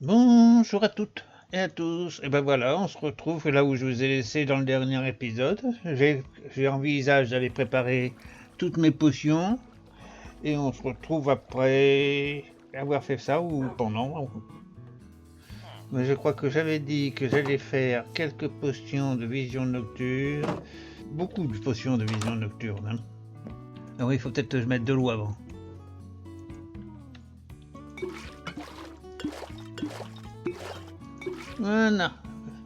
Bonjour à toutes et à tous. Et ben voilà, on se retrouve là où je vous ai laissé dans le dernier épisode. J'ai envisagé d'aller préparer toutes mes potions et on se retrouve après avoir fait ça ou pendant. Mais je crois que j'avais dit que j'allais faire quelques potions de vision nocturne, beaucoup de potions de vision nocturne. Hein. Ah oui, il faut peut-être que je mette de l'eau avant. Voilà,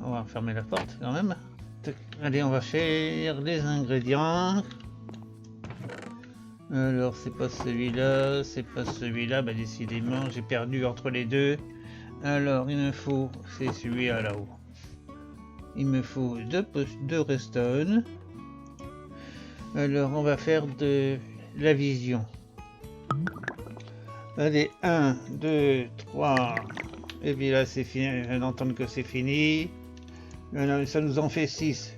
on va fermer la porte quand même. Allez, on va faire les ingrédients. Alors, c'est pas celui-là, c'est pas celui-là. Bah, décidément, j'ai perdu entre les deux. Alors, il me faut, c'est celui-là là-haut. Il me faut deux redstone. Alors, on va faire de la vision. Allez, 1, 2, 3. Et puis là, c'est fini. Je viens d'entendre que c'est fini. Ça nous en fait 6.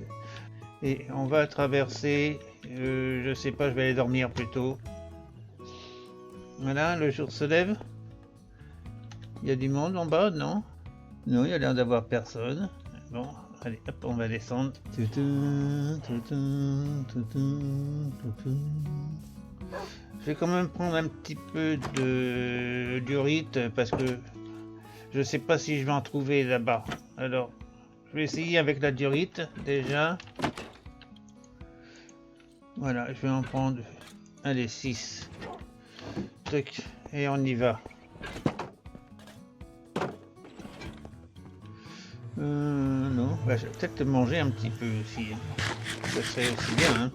Et on va traverser. Je sais pas, je vais aller dormir plutôt. Voilà, le jour se lève. Il y a du monde en bas, non? Non, il y a l'air d'avoir personne. Bon, allez, hop, on va descendre. Je vais quand même prendre un petit peu de diorite parce que je sais pas si je vais en trouver là-bas. Alors, je vais essayer avec la diorite déjà. Voilà, je vais en prendre, allez, 6. Et on y va. Non, bah, je vais peut-être manger un petit peu aussi. Hein. Ça serait aussi bien. Hein.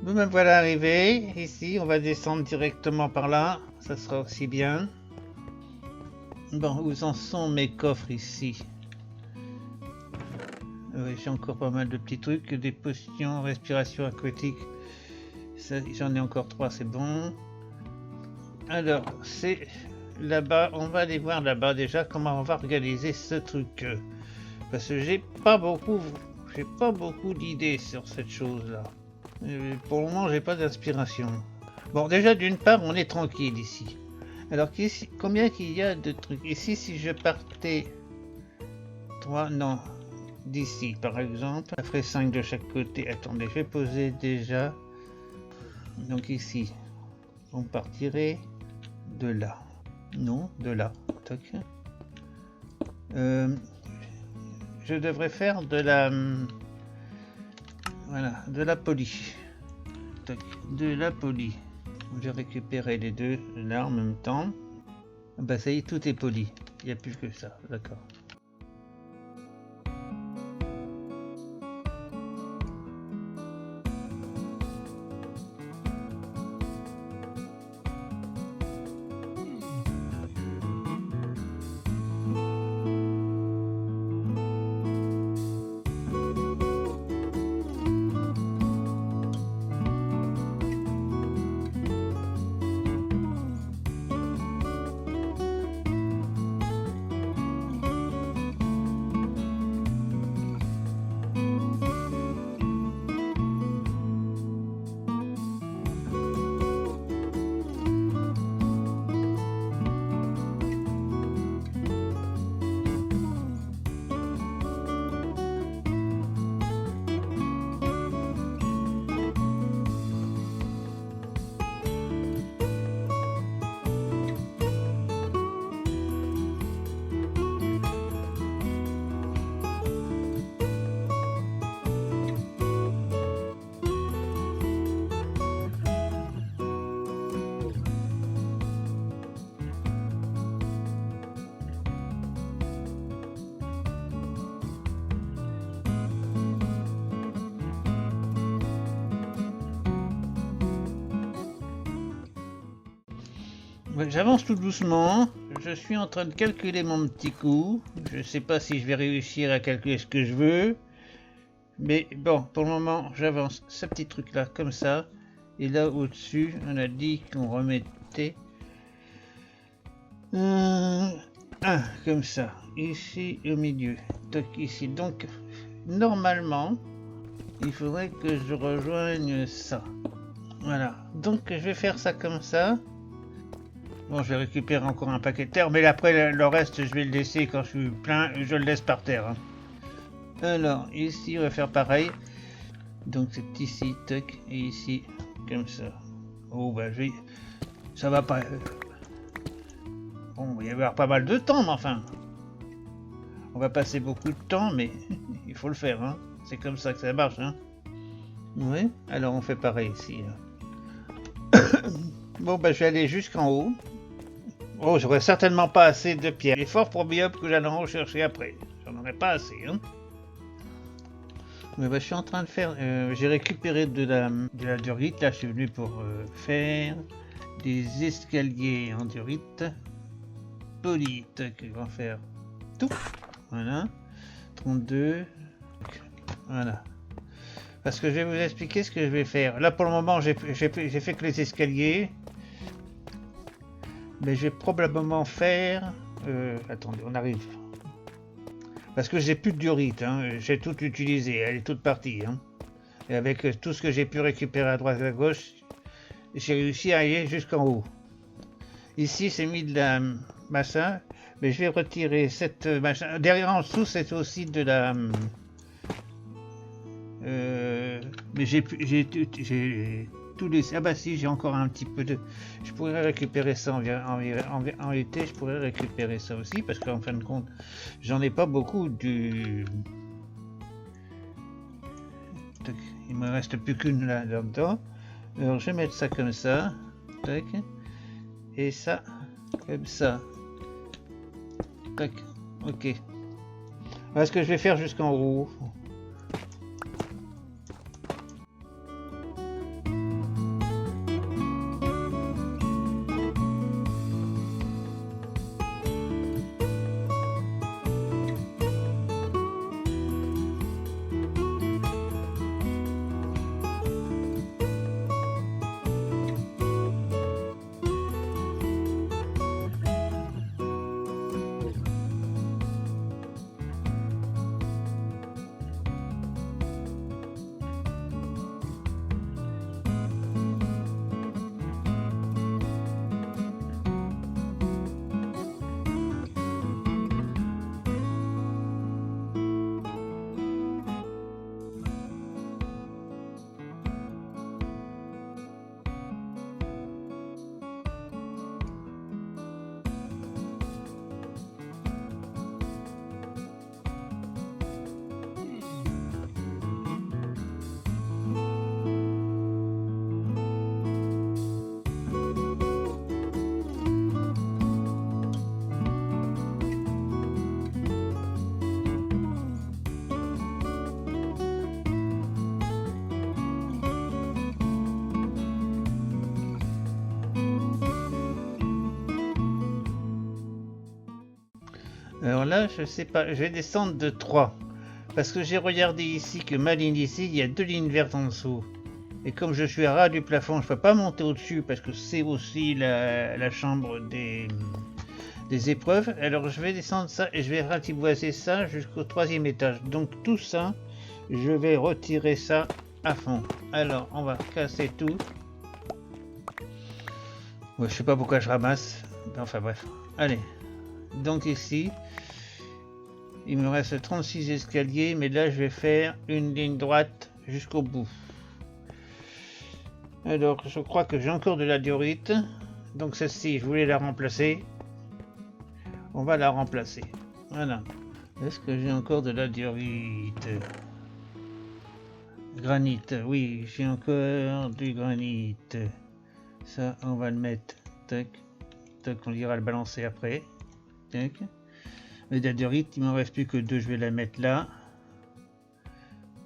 Bon, ben voilà arrivé. Ici, on va descendre directement par là. Ça sera aussi bien. Bon, où en sont mes coffres ici? J'ai encore pas mal de petits trucs. Des potions, respiration aquatique. J'en ai encore 3, c'est bon. Alors, c'est là-bas. On va aller voir là-bas déjà comment on va organiser ce truc. Parce que j'ai pas beaucoup d'idées sur cette chose-là. Pour le moment, j'ai pas d'inspiration. Bon, déjà d'une part, on est tranquille ici. Alors, combien qu'il y a de trucs ici si je partais 3, non, d'ici par exemple, ça ferait 5 de chaque côté. Attendez, je vais poser déjà. Donc ici, on partirait de là. Non, de là. Toc. Je devrais faire de la... Voilà, de la polie. Toc, de la polie. J'ai récupéré les deux là en même temps. Bah ça y est, tout est poli. Il n'y a plus que ça, d'accord. J'avance tout doucement. Je suis en train de calculer mon petit coup. Je sais pas si je vais réussir à calculer ce que je veux. Mais bon, pour le moment, j'avance ce petit truc là comme ça. Et là au-dessus, on a dit qu'on remettait un comme ça. Ici au milieu. Toc ici. Donc normalement, il faudrait que je rejoigne ça. Voilà, donc je vais faire ça comme ça. Bon, je vais récupérer encore un paquet de terre, mais après le reste, je vais le laisser quand je suis plein, je le laisse par terre. Hein. Alors, ici, on va faire pareil. Donc, c'est ici, tac, et ici, comme ça. Oh, bah, ça va pas... Bon, il va y avoir pas mal de temps, mais enfin... On va passer beaucoup de temps, mais il faut le faire, hein. C'est comme ça que ça marche, hein. Oui, alors on fait pareil ici. Bon, bah, je vais aller jusqu'en haut. Oh, j'aurais certainement pas assez de pierres. Il est fort probable que j'allais en rechercher après. J'en aurais pas assez, hein. Mais bah, je suis en train de faire... j'ai récupéré de la durite. Là, je suis venu pour faire des escaliers en durite. Polis, tac, on va faire tout. Voilà. 32. Voilà. Parce que je vais vous expliquer ce que je vais faire. Là, pour le moment, j'ai fait que les escaliers. Mais je vais probablement faire... attendez, on arrive. Parce que j'ai plus de durite, hein. J'ai tout utilisé, elle est toute partie. Hein. Et avec tout ce que j'ai pu récupérer à droite et à gauche, j'ai réussi à aller jusqu'en haut. Ici, c'est mis de la machin, mais je vais retirer cette machin. Derrière en dessous, c'est aussi de la... mais j'ai tous les... Ah bah si, j'ai encore un petit peu de... Je pourrais récupérer ça en été, je pourrais récupérer ça aussi, parce qu'en fin de compte, j'en ai pas beaucoup du... Il me reste plus qu'une là-dedans. Alors je vais mettre ça comme ça. Tac. Et ça, comme ça. Tac. Ok. Voilà ce que je vais faire jusqu'en haut. Alors là, je sais pas, je vais descendre de 3. Parce que j'ai regardé ici que ma ligne ici, il y a 2 lignes vertes en dessous. Et comme je suis à ras du plafond, je ne peux pas monter au-dessus parce que c'est aussi la chambre des épreuves. Alors je vais descendre ça et je vais ratiboiser ça jusqu'au 3e étage. Donc tout ça, je vais retirer ça à fond. Alors on va casser tout. Ouais, je sais pas pourquoi je ramasse. Enfin bref. Allez. Donc ici, il me reste 36 escaliers, mais là je vais faire une ligne droite jusqu'au bout. Alors je crois que j'ai encore de la diorite, donc celle-ci je voulais la remplacer. On va la remplacer. Voilà. Est-ce que j'ai encore de la diorite? Granit, oui, j'ai encore du granit. Ça, on va le mettre. Tac, tac, on ira le balancer après. Tac. Mais la diorite, il m'en reste plus que 2, je vais la mettre là.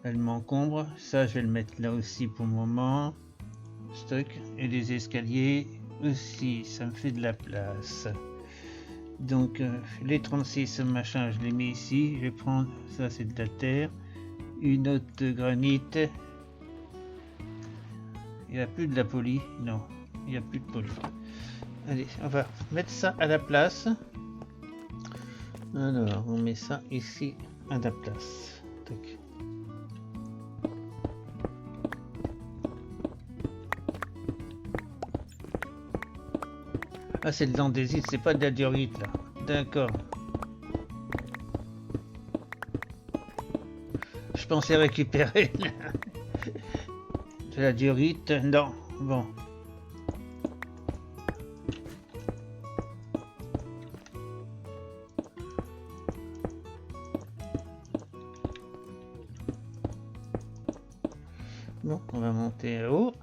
Elle m'encombre. Ça, je vais le mettre là aussi pour le moment. Stock. Et les escaliers aussi, ça me fait de la place. Donc, les 36 machin, je les mets ici. Je vais prendre, ça c'est de la terre. Une autre de granit. Il n'y a plus de la polie. Non, il n'y a plus de polie. Allez, on va mettre ça à la place. Alors, on met ça ici à la place. Tac. Ah, c'est de l'andésite, c'est pas de la diorite là. D'accord. Je pensais récupérer de la diorite. Non. Bon. Bon, on va monter haut.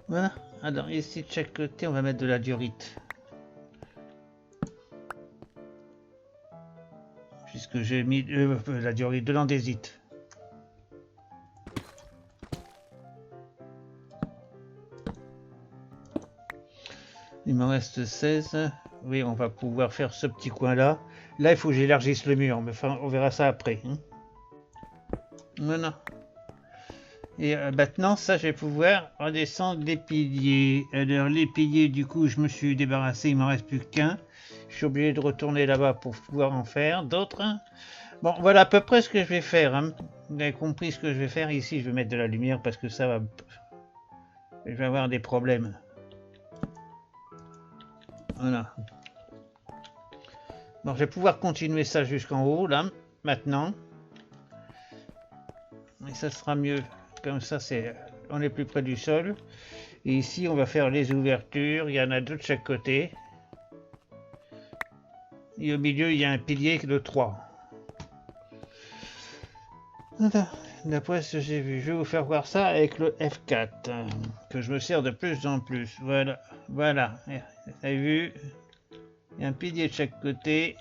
Voilà. Alors ici de chaque côté, on va mettre de la diorite. Puisque j'ai mis la diorite, de l'andésite. Il me reste 16. Oui, on va pouvoir faire ce petit coin là. Là, il faut que j'élargisse le mur, mais enfin, on verra ça après. Hein. Voilà. Et maintenant, ça, je vais pouvoir redescendre les piliers. Alors, les piliers, du coup, je me suis débarrassé, il m'en reste plus qu'un. Je suis obligé de retourner là-bas pour pouvoir en faire d'autres. Bon, voilà à peu près ce que je vais faire. Hein. Vous avez compris ce que je vais faire ici. Je vais mettre de la lumière parce que ça va... Je vais avoir des problèmes. Voilà. Bon, je vais pouvoir continuer ça jusqu'en haut, là, maintenant. Et ça sera mieux. Comme ça, on est plus près du sol. Et ici, on va faire les ouvertures. Il y en a deux de chaque côté. Et au milieu, il y a un pilier de 3. Voilà. D'après ce que j'ai vu, je vais vous faire voir ça avec le F4. Que je me sers de plus en plus. Voilà. Voilà. Vous avez vu? Il y a un pilier de chaque côté.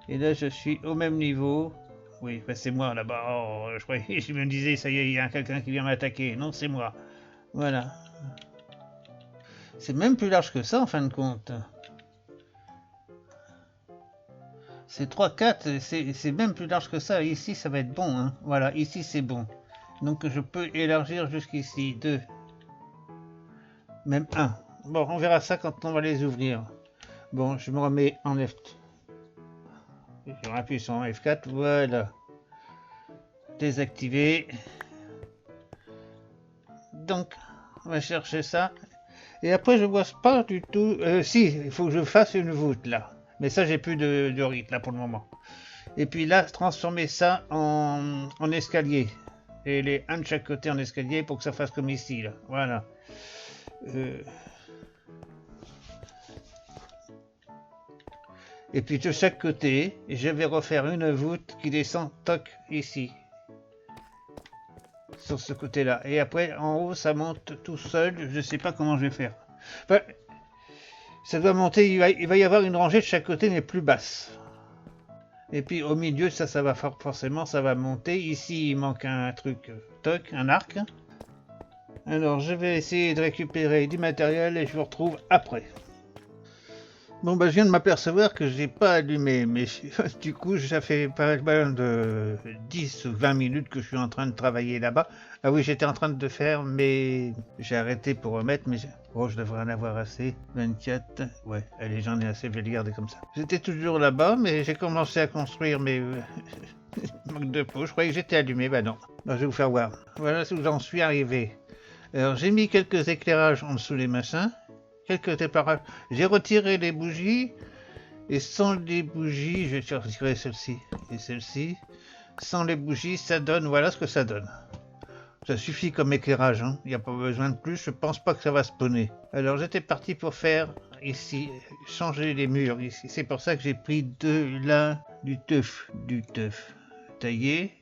Et là, je suis au même niveau. Oui, bah c'est moi là-bas. Oh, je me disais, ça y est, il y a quelqu'un qui vient m'attaquer. Non, c'est moi. Voilà. C'est même plus large que ça en fin de compte. C'est 3-4, c'est même plus large que ça. Ici, ça va être bon. Hein. Voilà, ici, c'est bon. Donc, je peux élargir jusqu'ici. 2. Même 1. Bon, on verra ça quand on va les ouvrir. Bon, je me remets en F. Je rappuie sur F4. Voilà. Désactiver. Donc, on va chercher ça. Et après, je vois pas du tout... si, il faut que je fasse une voûte, là. Mais ça, j'ai plus de rite, là, pour le moment. Et puis là, transformer ça en escalier. Et les un de chaque côté en escalier pour que ça fasse comme ici, là. Voilà. Et puis de chaque côté, je vais refaire une voûte qui descend, toc, ici. Sur ce côté-là. Et après, en haut, ça monte tout seul. Je sais pas comment je vais faire. Enfin, ça doit monter, il va y avoir une rangée de chaque côté, mais plus basse. Et puis au milieu, ça va forcément, ça va monter. Ici, il manque un truc, toc, un arc. Alors, je vais essayer de récupérer du matériel et je vous retrouve après. Bon, bah, je viens de m'apercevoir que j'ai pas allumé, mais du coup, ça fait pas mal de 10 ou 20 minutes que je suis en train de travailler là-bas. Ah oui, j'étais en train de faire, mais j'ai arrêté pour remettre, mais oh, je devrais en avoir assez. 24, ouais, allez, j'en ai assez, je vais les garder comme ça. J'étais toujours là-bas, mais j'ai commencé à construire mes... manque de peau, je croyais que j'étais allumé, bah non. Bah, je vais vous faire voir. Voilà où j'en suis arrivé. Alors, j'ai mis quelques éclairages en dessous des machins. Quelques déparages. J'ai retiré les bougies et sans les bougies, je vais retirer celle-ci et celle-ci. Sans les bougies, ça donne, voilà ce que ça donne. Ça suffit comme éclairage, hein. Il n'y a pas besoin de plus, je pense pas que ça va spawner. Alors j'étais parti pour faire ici, changer les murs ici. C'est pour ça que j'ai pris du teuf, taillé.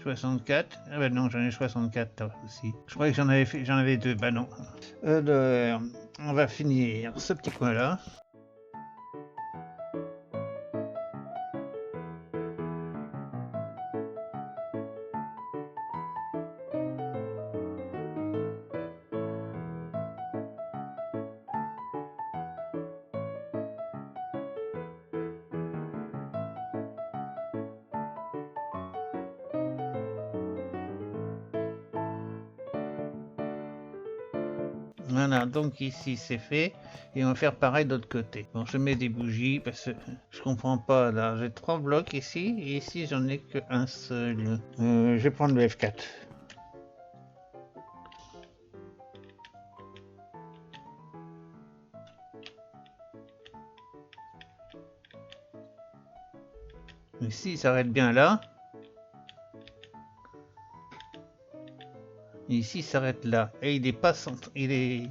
64. Ah bah non, j'en ai 64 aussi. Je croyais que j'en avais 2. Bah non. Alors, on va finir ce petit coin là. Voilà, donc ici c'est fait. Et on va faire pareil de l'autre côté. Bon, je mets des bougies parce que je comprends pas là. J'ai 3 blocs ici et ici j'en ai qu'un seul. Je vais prendre le F4. Ici il s'arrête bien là. Et ici il s'arrête là. Et il est pas centré. Il est.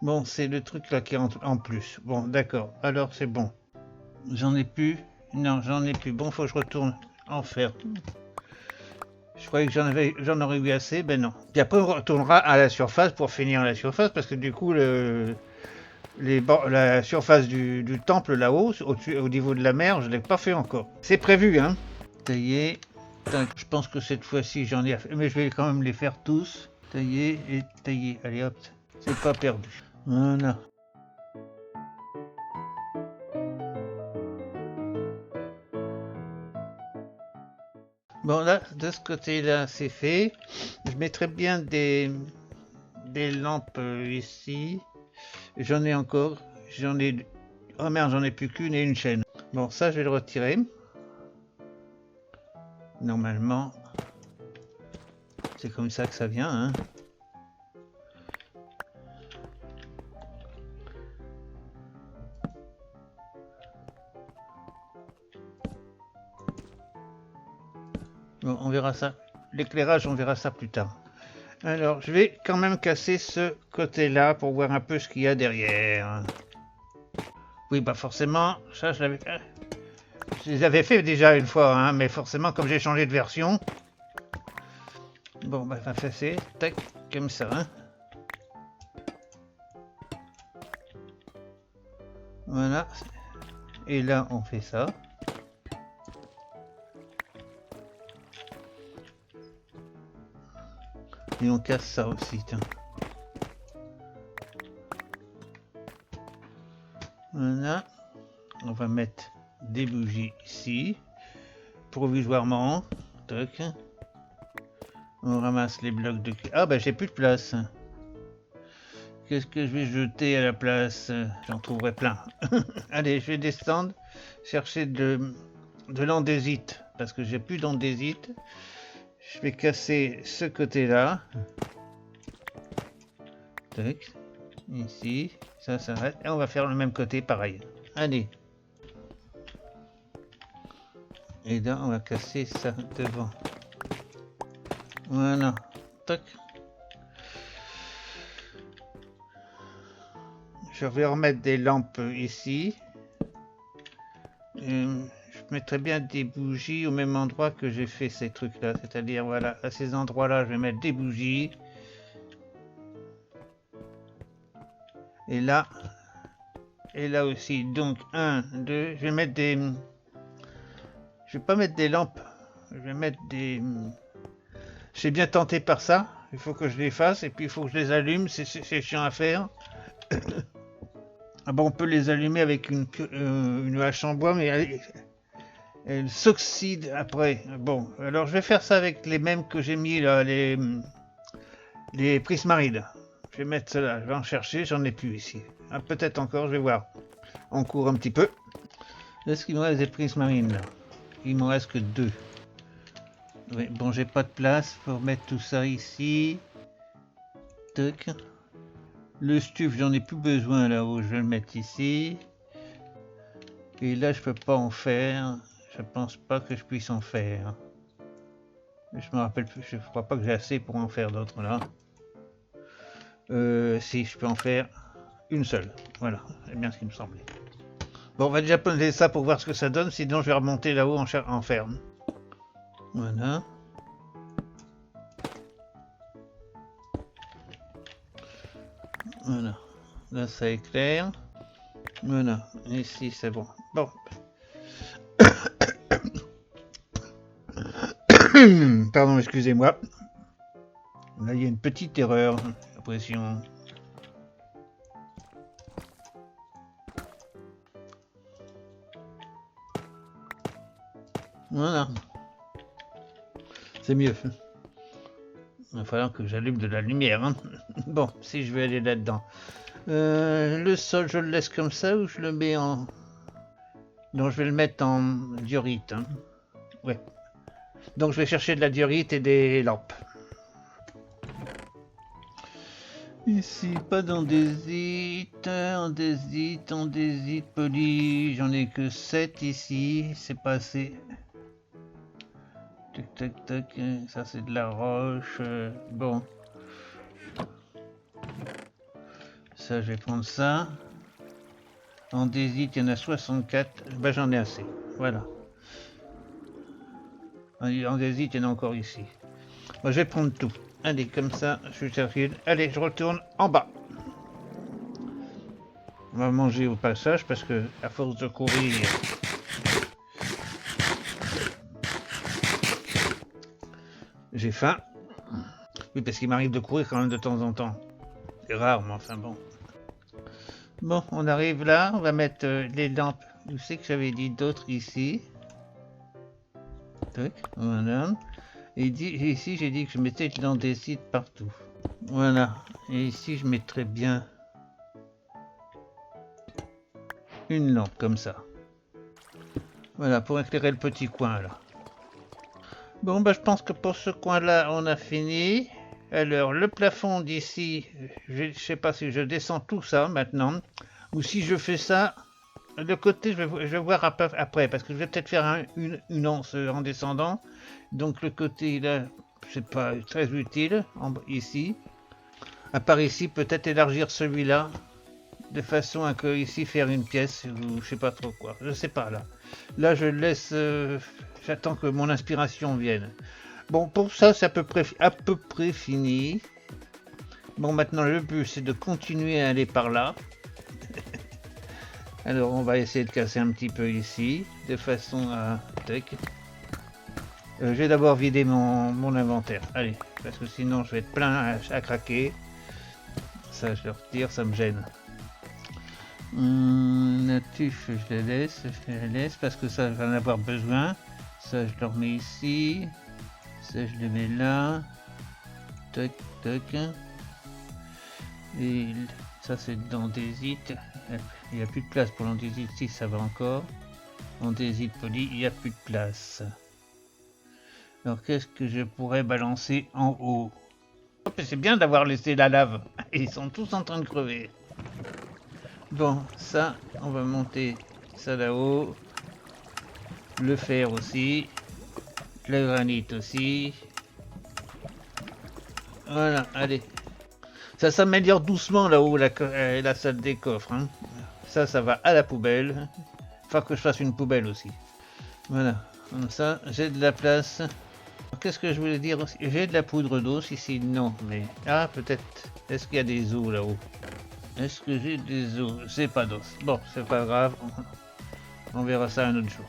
Bon, c'est le truc là qui est en plus. Bon, d'accord. Alors c'est bon. J'en ai plus. Non, j'en ai plus. Bon, faut que je retourne en faire. Je croyais que j'en aurais eu assez, ben non. Puis après, on retournera à la surface pour finir la surface, parce que du coup, la surface du temple là-haut, au niveau de la mer, je ne l'ai pas fait encore. C'est prévu, hein. Tailler. Je pense que cette fois-ci, j'en ai fait, mais je vais quand même les faire tous. Tailler et tailler. Allez hop, c'est pas perdu. Voilà. Bon là, de ce côté-là, c'est fait. Je mettrai bien des lampes ici. J'en ai encore. J'en ai. Oh merde, j'en ai plus qu'une et une chaîne. Bon, ça, je vais le retirer. Normalement, c'est comme ça que ça vient, hein. Bon, on verra ça. L'éclairage, on verra ça plus tard. Alors, je vais quand même casser ce côté-là pour voir un peu ce qu'il y a derrière. Oui, bah forcément, ça, je les avais fait déjà une fois, hein, mais forcément, comme j'ai changé de version. Bon, bah, on va faire tac, comme ça, hein. Voilà. Et là, on fait ça. Et on casse ça aussi, tiens. Voilà. On va mettre des bougies ici, provisoirement. Toc. On ramasse les blocs de... Ah bah j'ai plus de place. Qu'est-ce que je vais jeter à la place? J'en trouverai plein. Allez, je vais descendre, chercher de l'andésite, parce que j'ai plus d'andésite. Je vais casser ce côté-là. Tac. Ici, ça s'arrête. Et on va faire le même côté, pareil. Allez. Et là, on va casser ça devant. Voilà. Tac. Je vais remettre des lampes ici. Je mettrai bien des bougies au même endroit que j'ai fait ces trucs là, c'est-à-dire voilà, à ces endroits là je vais mettre des bougies et là aussi, donc 1, 2, je vais mettre des, je vais pas mettre des lampes, je vais mettre des, j'ai bien tenté par ça, il faut que je les fasse et puis il faut que je les allume, c'est chiant à faire. Ah bon, on peut les allumer avec une hache en bois, mais elle s'oxyde après. Bon, alors je vais faire ça avec les mêmes que j'ai mis là, les prismarides. Je vais mettre cela, je vais en chercher, j'en ai plus ici. Ah, peut-être encore, je vais voir. On court un petit peu. Est-ce qu'il me reste des prismarines là? Il me reste que 2. Oui, bon, j'ai pas de place pour mettre tout ça ici. Toc. Le stuff, j'en ai plus besoin là-haut, je vais le mettre ici. Et là, je peux pas en faire. Je pense pas que je puisse en faire. Je me rappelle plus, je crois pas que j'ai assez pour en faire d'autres là. Si, je peux en faire une seule. Voilà, c'est bien ce qui me semblait. Bon, on va déjà poser ça pour voir ce que ça donne, sinon je vais remonter là-haut en ferme. Voilà. Voilà. Là, ça éclaire. Voilà. Ici, c'est bon. Bon. Pardon, excusez-moi. Là, il y a une petite erreur. L'impression. Voilà. C'est mieux. Il va falloir que j'allume de la lumière. Hein. Bon, si je vais aller là-dedans. Le sol, je le laisse comme ça ou je le mets en... Donc je vais le mettre en diorite. Hein. Ouais. Donc je vais chercher de la diorite et des lampes. Ici, pas d'andésite, andésite poli. J'en ai que 7 ici, c'est pas assez. Tac, tac, tac. Ça c'est de la roche. Bon. Ça, je vais prendre ça. Andésite, il y en a 64. Ben, j'en ai assez. Voilà. Andésite, il y en a encore ici. Bon, je vais prendre tout. Allez, comme ça, je suis tranquille. Allez, je retourne en bas. On va manger au passage parce que, à force de courir, j'ai faim. Oui, parce qu'il m'arrive de courir quand même de temps en temps. C'est rare, mais enfin bon. Bon, on arrive là. On va mettre les lampes. Où c'est que j'avais dit d'autres ici? Tac, voilà. Et ici, j'ai dit que je mettais de l'andésite partout. Voilà. Et ici, je mettrais bien une lampe comme ça. Voilà, pour éclairer le petit coin là. Bon, bah, je pense que pour ce coin-là, on a fini. Alors, le plafond d'ici, je sais pas si je descends tout ça maintenant, ou si je fais ça, de côté, je vais voir après, parce que je vais peut-être faire une anse en descendant. Donc, le côté là, c'est pas très utile, ici. À part ici, peut-être élargir celui-là, de façon à que ici faire une pièce, ou je sais pas trop quoi, je sais pas là. Là, je laisse, j'attends que mon inspiration vienne. Bon, pour ça, c'est à peu près fini. Bon, maintenant, le but, c'est de continuer à aller par là. Alors, on va essayer de casser un petit peu ici, de façon à... Tac. Je vais d'abord vider mon inventaire. Allez, parce que sinon, je vais être plein à craquer. Ça, je le retire, ça me gêne. La tuffe, je la laisse, parce que ça, je vais en avoir besoin. Ça, je le remets ici. Ça, je le mets là. Tac, tac. Et ça, c'est de l'andésite. Il n'y a plus de place pour l'andésite ici, ça va encore. Andésite poli, il n'y a plus de place. Alors, qu'est-ce que je pourrais balancer en haut? C'est bien d'avoir laissé la lave. Ils sont tous en train de crever. Bon, ça, on va monter ça là-haut. Le fer aussi. Le granit aussi. Voilà, allez. Ça s'améliore doucement là-haut, la salle des coffres. Hein. Ça va à la poubelle. Il faut que je fasse une poubelle aussi. Voilà, comme ça, j'ai de la place. Qu'est-ce que je voulais dire aussi? J'ai de la poudre d'os ici? Non, mais... Ah, peut-être. Est-ce qu'il y a des os là-haut? Est-ce que j'ai des os? C'est pas d'os. Bon, c'est pas grave. On verra ça un autre jour.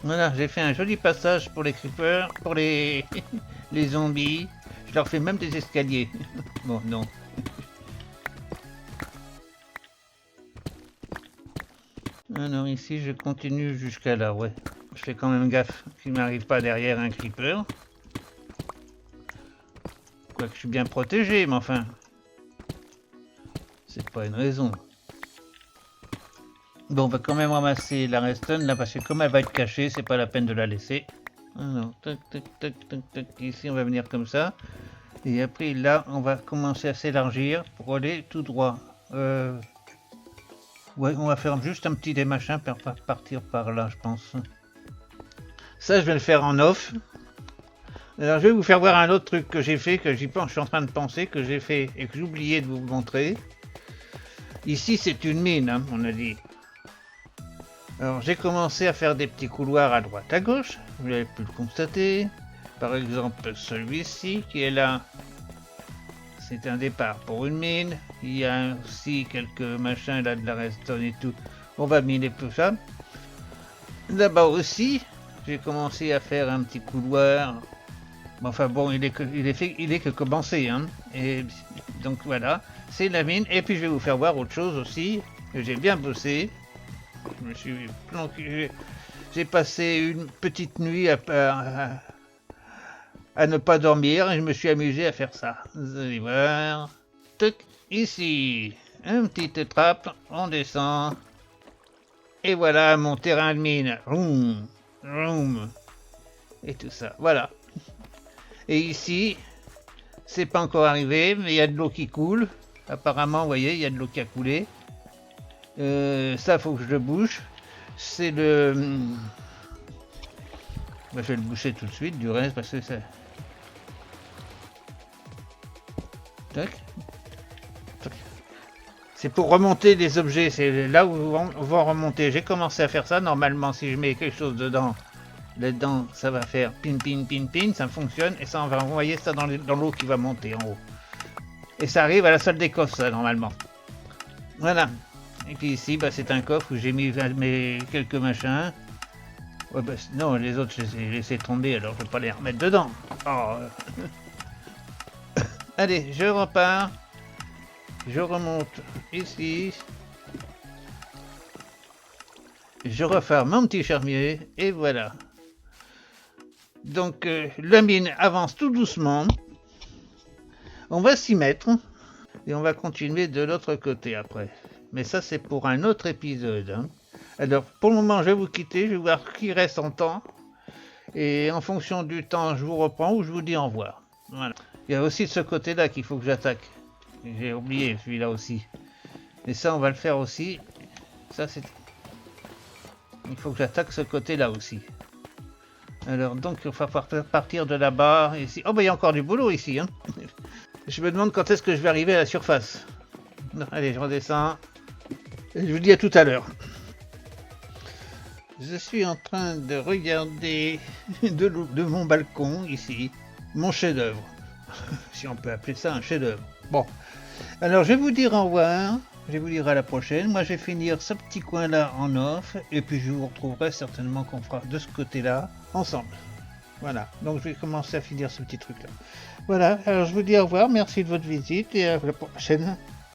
Voilà, j'ai fait un joli passage pour les creepers, pour les zombies. Je leur fais même des escaliers. Bon, non. Alors ici, je continue jusqu'à là, ouais. Je fais quand même gaffe qu'il ne m'arrive pas derrière un creeper. Quoique je suis bien protégé, mais enfin... C'est pas une raison. Bon, on va quand même ramasser la redstone là, parce que comme elle va être cachée, c'est pas la peine de la laisser. Alors, tac, tac, tac, tac, tac. Ici, on va venir comme ça. Et après, là, on va commencer à s'élargir pour aller tout droit. Ouais, on va faire juste un petit démachin pour partir par là, je pense. Ça, je vais le faire en off. Alors, je vais vous faire voir un autre truc que j'ai fait, que j'y pense, je suis en train de penser, que j'ai fait et que j'ai oublié de vous montrer. Ici, c'est une mine, hein, on a dit. Alors, j'ai commencé à faire des petits couloirs à droite, à gauche. Vous avez pu le constater. Par exemple, celui-ci qui est là. C'est un départ pour une mine. Il y a aussi quelques machins là de la redstone et tout. On va miner tout ça. Là-bas aussi, j'ai commencé à faire un petit couloir Enfin bon, il est que commencé, hein. Et donc voilà, c'est la mine. Et puis je vais vous faire voir autre chose aussi. J'ai bien bossé. Je me suis planqué. J'ai passé une petite nuit à ne pas dormir et je me suis amusé à faire ça. Vous allez voir. Toc, ici, une petite trappe, on descend. Et voilà mon terrain de mine. Roum, roum. Et tout ça, voilà. Et ici, c'est pas encore arrivé, mais il y a de l'eau qui coule. Apparemment, vous voyez, il y a de l'eau qui a coulé. Ça, faut que je le bouche. C'est le... je vais le boucher tout de suite, du reste, parce que ça... Tac. C'est pour remonter les objets, c'est là où on va remonter. J'ai commencé à faire ça, normalement, si je mets quelque chose dedans, là-dedans, ça va faire pin, pin, pin, pin, ça fonctionne, et ça, on va envoyer ça dans l'eau qui va monter en haut. Et ça arrive à la salle des coffres, ça, normalement. Voilà. Et puis ici, bah, c'est un coffre où j'ai mis mes quelques machins. Ouais, bah, non, les autres, je les ai laissés tomber, alors je vais pas les remettre dedans. Oh. Allez, je repars. Je remonte ici. Je refais mon petit charmier, et voilà. Donc, la mine avance tout doucement. On va s'y mettre. Et on va continuer de l'autre côté après. Mais ça, c'est pour un autre épisode. Hein. Alors, pour le moment, je vais vous quitter. Je vais voir qui reste en temps. Et en fonction du temps, je vous reprends ou je vous dis au revoir. Voilà. Il y a aussi de ce côté-là qu'il faut que j'attaque. J'ai oublié celui-là aussi. Et ça, on va le faire aussi. Ça, c'est... il faut que j'attaque ce côté-là aussi. Alors, donc, il va partir de là-bas. Ici. Oh, bah, il y a encore du boulot ici. Hein. Je me demande quand est-ce que je vais arriver à la surface. Non, allez, je redescends. Et je vous dis à tout à l'heure. Je suis en train de regarder de mon balcon, ici, mon chef-d'œuvre. Si on peut appeler ça un chef-d'œuvre. Bon, alors je vais vous dire au revoir. Je vais vous dire à la prochaine. Moi, je vais finir ce petit coin-là en off. Et puis, je vous retrouverai certainement qu'on fera de ce côté-là ensemble. Voilà, donc je vais commencer à finir ce petit truc-là. Voilà, alors je vous dis au revoir. Merci de votre visite et à la prochaine.